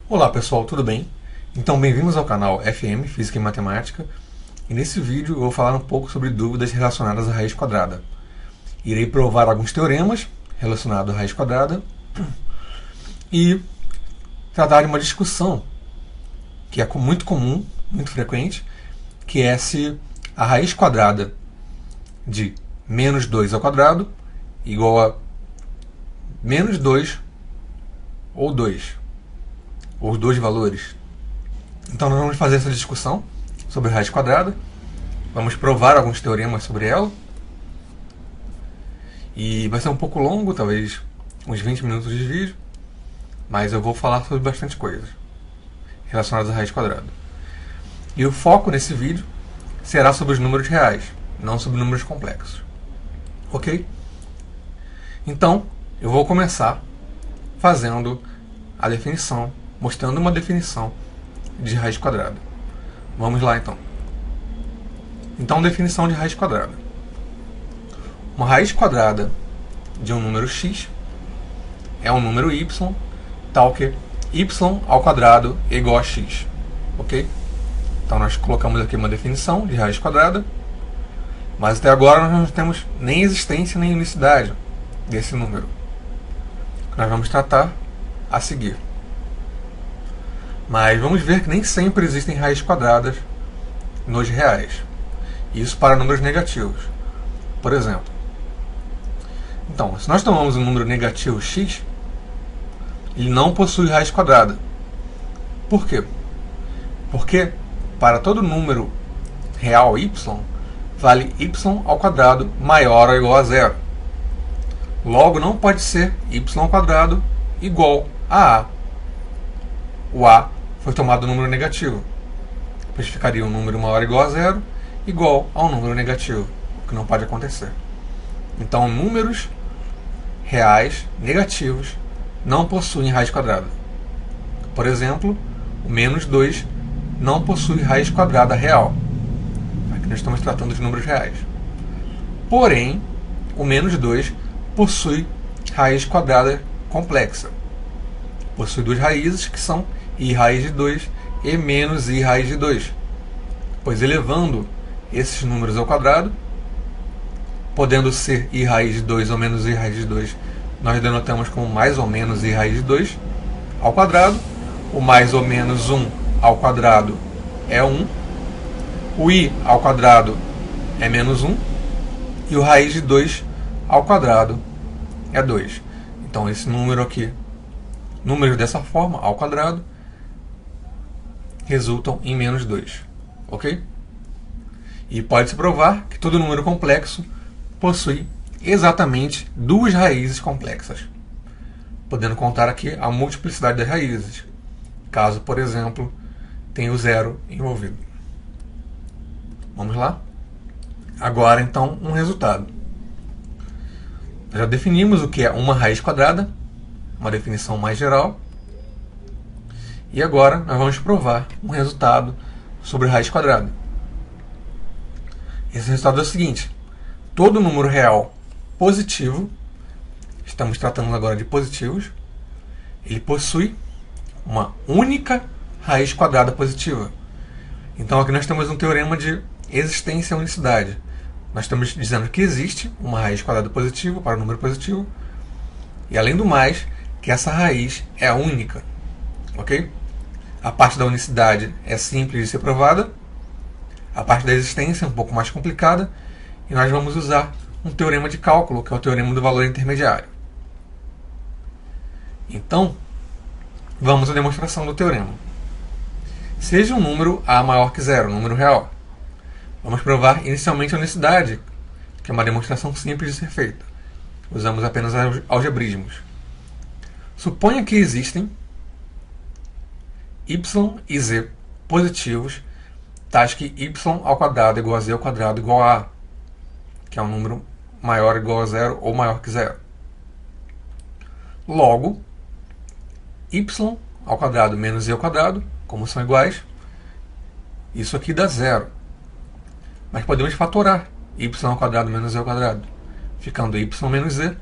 Olá pessoal, tudo bem? Então bem-vindos ao canal FM Física e Matemática, e nesse vídeo eu vou falar um pouco sobre dúvidas relacionadas à raiz quadrada. Irei provar alguns teoremas relacionados à raiz quadrada e tratar de uma discussão que é muito comum, muito frequente, que é se a raiz quadrada de menos 2 ao quadrado igual a menos 2 ou 2, ou os dois valores. Então nós vamos fazer essa discussão sobre raiz quadrada, vamos provar alguns teoremas sobre ela, e vai ser um pouco longo, talvez uns 20 minutos de vídeo, mas eu vou falar sobre bastante coisas relacionadas à raiz quadrada. E o foco nesse vídeo será sobre os números reais, não sobre números complexos. Ok? Então, eu vou começar fazendo a definição, mostrando uma definição de raiz quadrada. Vamos lá então. Então, definição de raiz quadrada. Uma raiz quadrada de um número x é um número y, tal que y ao quadrado é igual a x. Ok? Então nós colocamos aqui uma definição de raiz quadrada, mas até agora nós não temos nem existência nem unicidade desse número. Nós vamos tratar a seguir. Mas vamos ver que nem sempre existem raízes quadradas nos reais. Isso para números negativos. Por exemplo, então, se nós tomamos um número negativo x, ele não possui raiz quadrada. Por quê? Porque para todo número real y, vale y ao quadrado maior ou igual a zero. Logo, não pode ser y ao quadrado igual a a. O a foi tomado do número negativo, pois ficaria um número maior ou igual a zero igual a um número negativo, o que não pode acontecer. Então, números reais negativos não possuem raiz quadrada. Por exemplo, o menos 2 não possui raiz quadrada real. Aqui nós estamos tratando de números reais. Porém, o menos 2 possui raiz quadrada complexa. Possui duas raízes, que são i raiz de 2 e menos i raiz de 2. Pois elevando esses números ao quadrado, podendo ser i raiz de 2 ou menos i raiz de 2, nós denotamos como mais ou menos i raiz de 2 ao quadrado. O mais ou menos 1 ao quadrado é 1. O i ao quadrado é menos 1. E o raiz de 2 ao quadrado é 2. Então esse número aqui, números dessa forma, ao quadrado, resultam em menos 2. Ok? E pode-se provar que todo número complexo possui exatamente duas raízes complexas, podendo contar aqui a multiplicidade das raízes, caso, por exemplo, tenha o zero envolvido. Vamos lá? Agora, então, um resultado. Já definimos o que é uma raiz quadrada, uma definição mais geral. E agora nós vamos provar um resultado sobre raiz quadrada. Esse resultado é o seguinte: todo número real positivo, estamos tratando agora de positivos, ele possui uma única raiz quadrada positiva. Então aqui nós temos um teorema de existência e unicidade. Nós estamos dizendo que existe uma raiz quadrada positiva para o número positivo, e além do mais, que essa raiz é única. Ok? A parte da unicidade é simples de ser provada, a parte da existência é um pouco mais complicada, e nós vamos usar um teorema de cálculo, que é o teorema do valor intermediário. Então, vamos à demonstração do teorema. Seja um número a maior que zero, um número real. Vamos provar inicialmente a unicidade, que é uma demonstração simples de ser feita. Usamos apenas algebrismos. Suponha que existem y e z positivos, tais que y ao quadrado igual a z ao quadrado igual a a, que é um número maior ou igual a zero ou maior que zero. Logo, y ao quadrado menos z ao quadrado, como são iguais, isso aqui dá zero. Mas podemos fatorar y ao quadrado menos z ao quadrado, ficando y menos z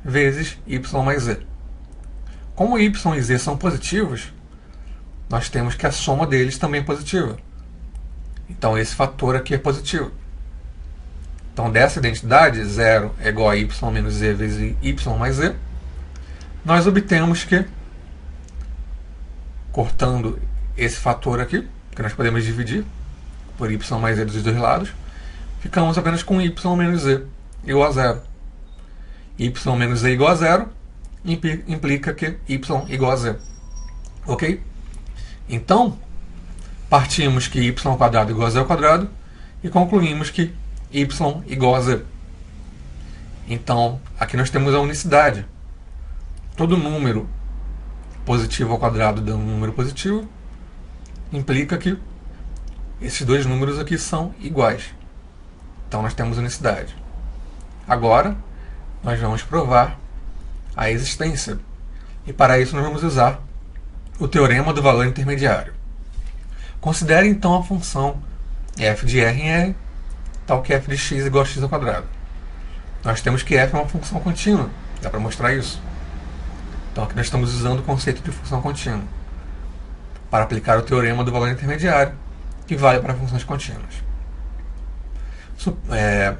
vezes y mais z. Como y e z são positivos, nós temos que a soma deles também é positiva. Então esse fator aqui é positivo. Então dessa identidade, 0 é igual a y menos z vezes y mais z, nós obtemos que, cortando esse fator aqui, que nós podemos dividir por y mais z dos dois lados, ficamos apenas com y menos z igual a 0. Y menos z igual a 0 implica que y igual a z. Ok? Então, partimos que y quadrado igual a z ao quadrado e concluímos que y igual a z. Então, aqui nós temos a unicidade. Todo número positivo ao quadrado dando um número positivo implica que esses dois números aqui são iguais. Então, nós temos unicidade. Agora, nós vamos provar a existência. E para isso nós vamos usar o teorema do valor intermediário. Considere então a função f de r em r, tal que f de x igual a x ao quadrado. Nós temos que f é uma função contínua, dá para mostrar isso. Então aqui nós estamos usando o conceito de função contínua para aplicar o teorema do valor intermediário, que vale para funções contínuas.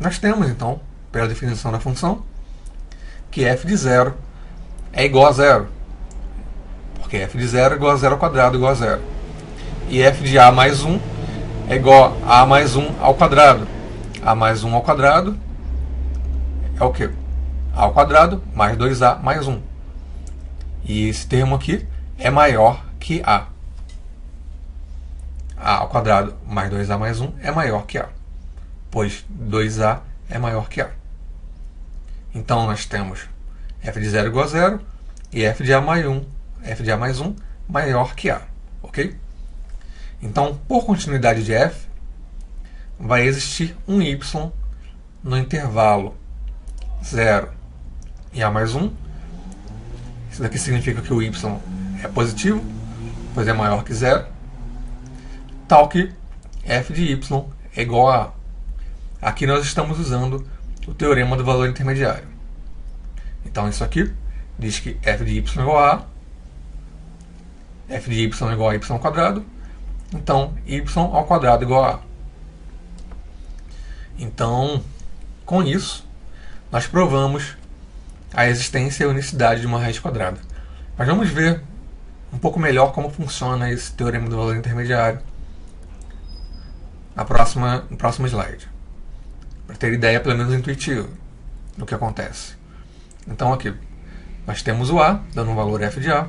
Nós temos então, pela definição da função, que f de 0 é igual a 0, porque f de 0 é igual a 0 ao quadrado igual a 0. E f de a mais 1 é igual a mais 1 ao quadrado. A mais 1 ao quadrado é o quê? A ao quadrado mais 2a mais 1. E esse termo aqui é maior que a. A ao quadrado mais 2a mais 1 é maior que a, pois 2a é maior que a. Então nós temos f de 0 igual a 0 e f de a mais 1 maior que a. Ok? Então, por continuidade de f, vai existir um y no intervalo 0 e a mais 1. Isso daqui significa que o y é positivo, pois é maior que 0, tal que f de y é igual a a. Aqui nós estamos usando o teorema do valor intermediário. Então isso aqui diz que f de y é igual a f de y é igual a y ao quadrado, então y ao quadrado igual a a. Então, com isso, nós provamos a existência e a unicidade de uma raiz quadrada. Mas vamos ver um pouco melhor como funciona esse teorema do valor intermediário no próximo slide, para ter ideia pelo menos intuitiva do que acontece. Então aqui, nós temos o a dando um valor f de a,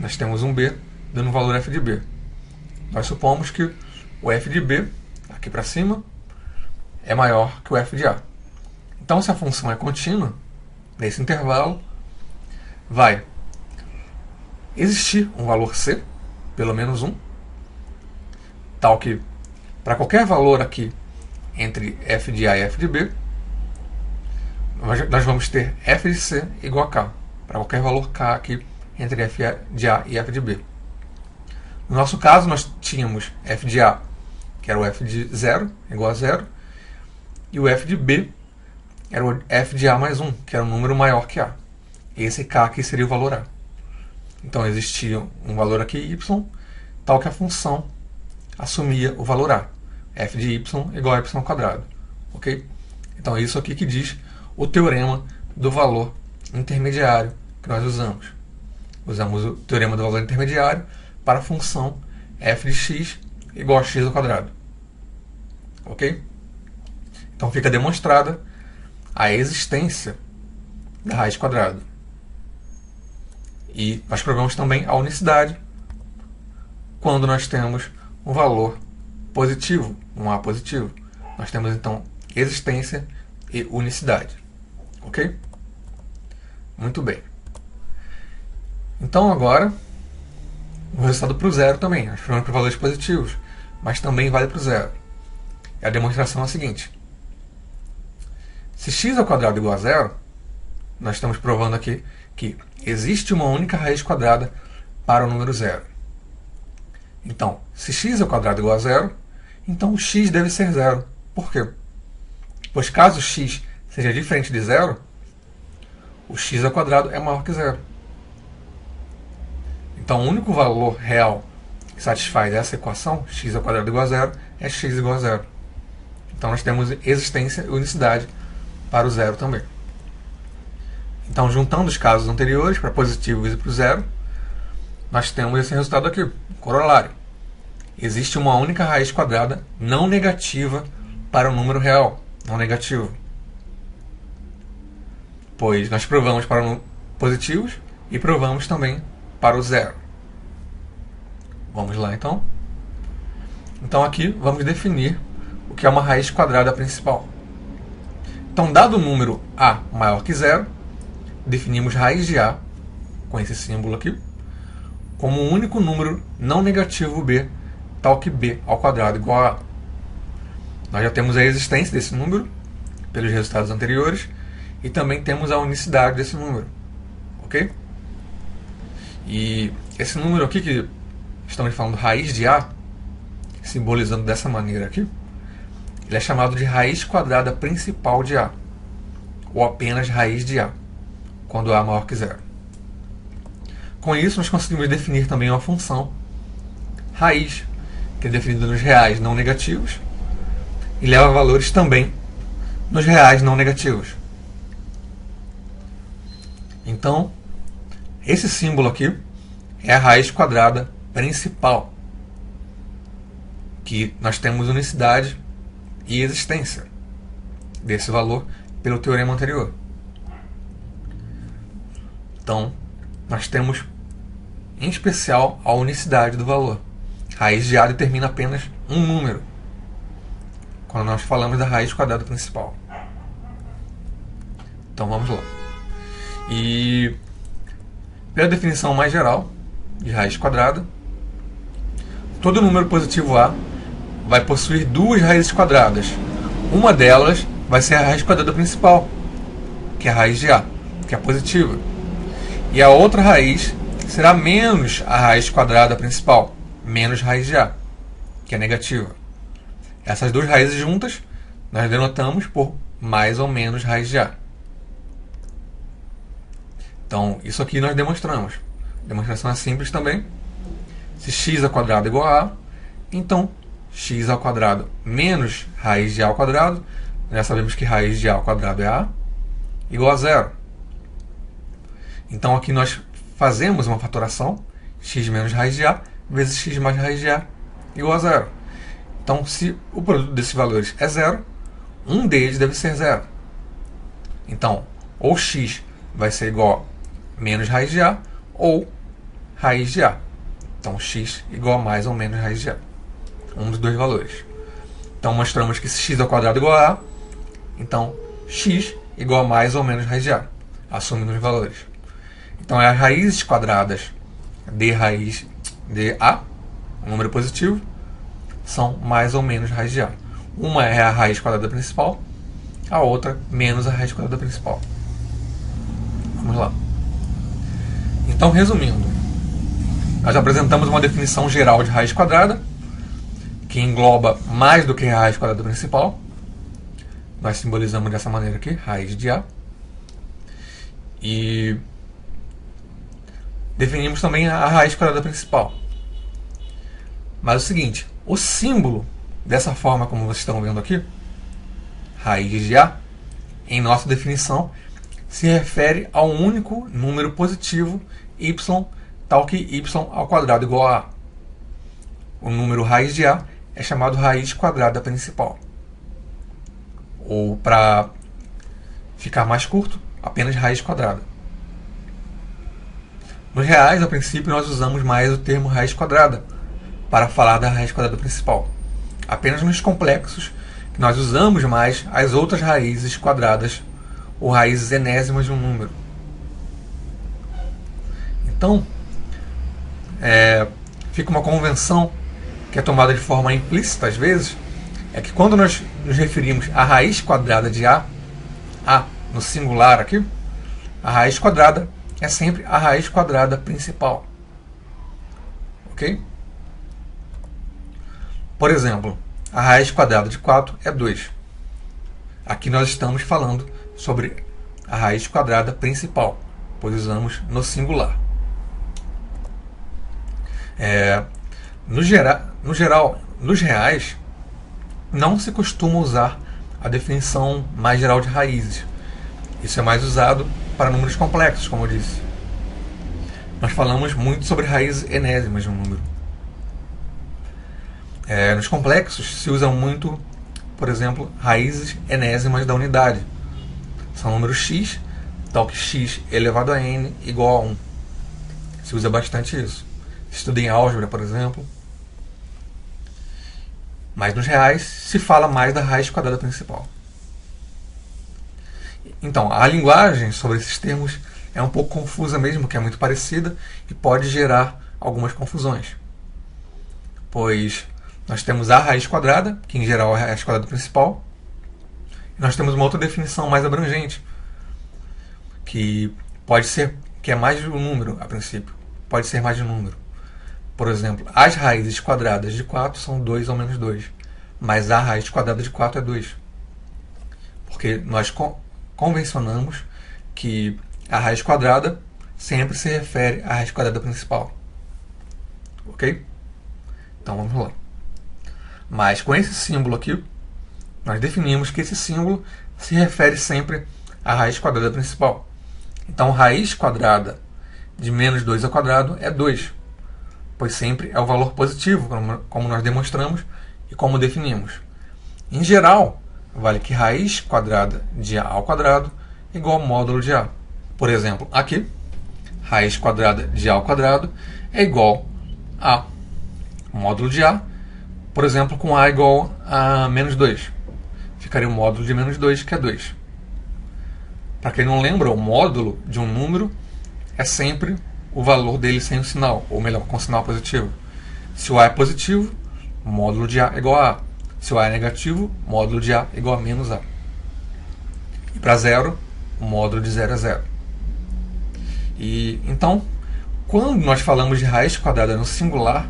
nós temos um b dando um valor f de b. Nós supomos que o f de b, aqui para cima, é maior que o f de a. Então, se a função é contínua, nesse intervalo, vai existir um valor c, pelo menos 1, tal que, para qualquer valor aqui entre f de a e f de b, nós vamos ter f de c igual a k, para qualquer valor k aqui entre f de a e f de b. No nosso caso, nós tínhamos f de a, que era o f de 0, igual a 0, e o f de b era o f de a mais 1, que era um número maior que a. E esse k aqui seria o valor a. Então existia um valor aqui y, tal que a função assumia o valor a. F de y igual a y ao quadrado. Ok? Então é isso aqui que diz o teorema do valor intermediário que nós usamos. Usamos o teorema do valor intermediário para a função f de x igual a x ao quadrado. Ok? Então fica demonstrada a existência da raiz quadrada. E nós provamos também a unicidade quando nós temos um valor positivo, um a positivo. Nós temos então existência e unicidade. Ok? Muito bem. Então agora, o resultado para o zero também. Nós provamos para valores positivos, mas também vale para o zero. E a demonstração é a seguinte. Se x ao quadrado é igual a zero, nós estamos provando aqui que existe uma única raiz quadrada para o número zero. Então, se x ao quadrado é igual a zero, então o x deve ser zero. Por quê? Pois caso x seja diferente de zero, o x ao quadrado é maior que zero. Então, o único valor real que satisfaz essa equação, x ao quadrado igual a zero, é x igual a zero. Então nós temos existência e unicidade para o zero também. Então, juntando os casos anteriores, para positivos e para o zero, nós temos esse resultado aqui, corolário. Existe uma única raiz quadrada não negativa para o número real, não negativo. Pois nós provamos para positivos e provamos também para o zero. Vamos lá, então. Então, aqui vamos definir o que é uma raiz quadrada principal. Então, dado o número a maior que zero, definimos raiz de a, com esse símbolo aqui, como um único número não negativo b, tal que b ao quadrado igual a a. Nós já temos a existência desse número, pelos resultados anteriores, e também temos a unicidade desse número. Ok? E esse número aqui, que estamos falando raiz de a, simbolizando dessa maneira aqui, ele é chamado de raiz quadrada principal de a, ou apenas raiz de a, quando a é maior que zero. Com isso, nós conseguimos definir também uma função raiz, que é definida nos reais não negativos, e leva valores também nos reais não negativos. Então, esse símbolo aqui é a raiz quadrada principal, que nós temos unicidade e existência desse valor pelo teorema anterior. Então, nós temos em especial a unicidade do valor. Raiz de a determina apenas um número, quando nós falamos da raiz quadrada principal. Então vamos lá. E pela definição mais geral de raiz quadrada, todo número positivo a vai possuir duas raízes quadradas. Uma delas vai ser a raiz quadrada principal, que é a raiz de a, que é positiva. E a outra raiz será menos a raiz quadrada principal, menos raiz de a, que é negativa. Essas duas raízes juntas nós denotamos por mais ou menos raiz de a. Então, isso aqui nós demonstramos. A demonstração é simples também. Se x ao quadrado é igual a a, então x ao quadrado menos raiz de a ao quadrado, já sabemos que raiz de a ao quadrado é a, igual a zero. Então aqui nós fazemos uma fatoração, x menos raiz de a vezes x mais raiz de a igual a zero. Então, se o produto desses valores é zero, um deles deve ser zero. Então, ou x vai ser igual a menos raiz de a, ou raiz de a. Então, x igual a mais ou menos raiz de a. Um dos dois valores. Então, mostramos que se x ao quadrado é igual a a, então x igual a mais ou menos raiz de a, assumindo os valores. Então, as raízes quadradas de raiz de a, um número positivo, são mais ou menos raiz de a. Uma é a raiz quadrada principal, a outra menos a raiz quadrada principal. Vamos lá. Então, resumindo, nós apresentamos uma definição geral de raiz quadrada, que engloba mais do que a raiz quadrada principal. Nós simbolizamos dessa maneira aqui, raiz de a. E definimos também a raiz quadrada principal. Mas é o seguinte, o símbolo, dessa forma como vocês estão vendo aqui, raiz de a, em nossa definição, se refere a um único número positivo, y, tal que y ao quadrado igual a a. O número raiz de a é chamado raiz quadrada principal. Ou, para ficar mais curto, apenas raiz quadrada. Nos reais, a princípio, nós usamos mais o termo raiz quadrada para falar da raiz quadrada principal. Apenas nos complexos que nós usamos mais as outras raízes quadradas ou raízes enésimas de um número. Então, fica uma convenção que é tomada de forma implícita às vezes, é que quando nós nos referimos à raiz quadrada de a no singular aqui, a raiz quadrada é sempre a raiz quadrada principal. Ok? Por exemplo, a raiz quadrada de 4 é 2. Aqui nós estamos falando sobre a raiz quadrada principal, pois usamos no singular. No geral, nos reais, não se costuma usar a definição mais geral de raízes. Isso é mais usado para números complexos, como eu disse. Nós falamos muito sobre raízes enésimas de um número. Nos complexos se usam muito, por exemplo, raízes enésimas da unidade. São números x, tal que x elevado a n igual a 1. Se usa bastante isso. Estuda em álgebra, por exemplo. Mas nos reais se fala mais da raiz quadrada principal. Então, a linguagem sobre esses termos é um pouco confusa mesmo, que é muito parecida e pode gerar algumas confusões. Pois nós temos a raiz quadrada, que em geral é a raiz quadrada principal, e nós temos uma outra definição mais abrangente, que pode ser, que é mais de um número a princípio. Pode ser mais de um número. Por exemplo, as raízes quadradas de 4 são 2 ou menos 2, mas a raiz quadrada de 4 é 2. Porque nós convencionamos que a raiz quadrada sempre se refere à raiz quadrada principal. Ok? Então vamos lá. Mas com esse símbolo aqui, nós definimos que esse símbolo se refere sempre à raiz quadrada principal. Então, raiz quadrada de menos 2 ao quadrado é 2, pois sempre é o valor positivo, como nós demonstramos e como definimos. Em geral, vale que raiz quadrada de a ao quadrado é igual ao módulo de a. Por exemplo, aqui, raiz quadrada de a ao quadrado é igual a módulo de a, por exemplo, com a igual a menos 2. Ficaria o módulo de menos 2, que é 2. Para quem não lembra, o módulo de um número é sempre o valor dele sem o sinal, ou melhor, com sinal positivo. Se o a é positivo, o módulo de a é igual a a. Se o a é negativo, o módulo de a é igual a menos a. E para zero, o módulo de zero é zero. E então, quando nós falamos de raiz quadrada no singular,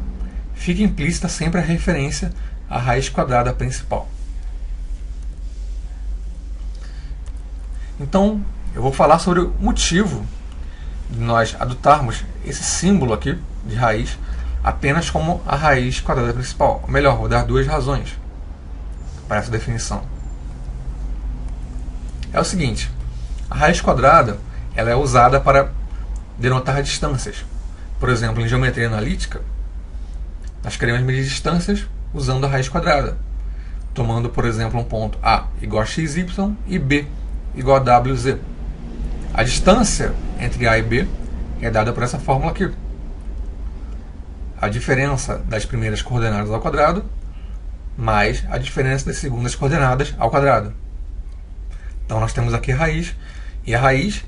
fica implícita sempre a referência à raiz quadrada principal. Então, eu vou falar sobre o motivo de nós adotarmos esse símbolo aqui de raiz apenas como a raiz quadrada principal. Ou melhor, vou dar duas razões para essa definição. É o seguinte, a raiz quadrada ela é usada para denotar distâncias. Por exemplo, em geometria analítica, nós queremos medir distâncias usando a raiz quadrada, tomando, por exemplo, um ponto A igual a xy e B igual a wz. A distância entre A e B é dada por essa fórmula aqui. A diferença das primeiras coordenadas ao quadrado mais a diferença das segundas coordenadas ao quadrado. Então nós temos aqui a raiz, e a raiz,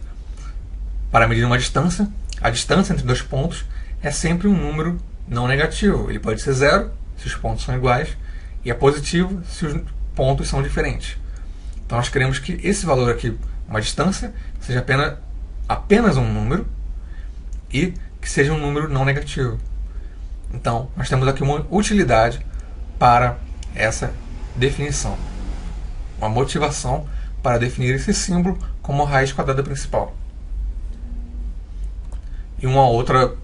para medir uma distância, a distância entre dois pontos é sempre um número não negativo. Ele pode ser zero, se os pontos são iguais, e é positivo se os pontos são diferentes. Então nós queremos que esse valor aqui, uma distância, seja apenas um número e que seja um número não negativo. Então nós temos aqui uma utilidade para essa definição, uma motivação para definir esse símbolo como a raiz quadrada principal. E uma outra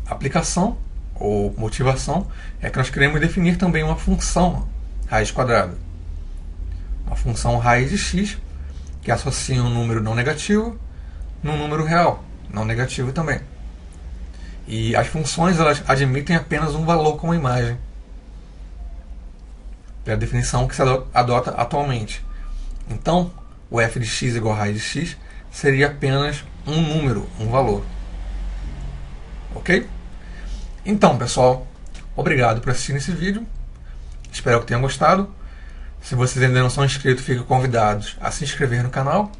aplicação ou motivação é que nós queremos definir também uma função raiz quadrada. Uma função raiz de x que associa um número não negativo num número real, não negativo também. E as funções elas admitem apenas um valor como imagem. É a definição que se adota atualmente. Então, o f de x igual a raiz de x seria apenas um número, um valor. Ok? Então, pessoal, obrigado por assistir esse vídeo. Espero que tenham gostado. Se vocês ainda não são inscritos, ficam convidados a se inscrever no canal,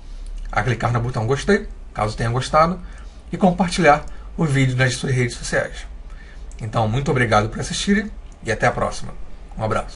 a clicar no botão gostei, caso tenham gostado, e compartilhar o vídeo nas suas redes sociais. Então, muito obrigado por assistirem e até a próxima. Um abraço.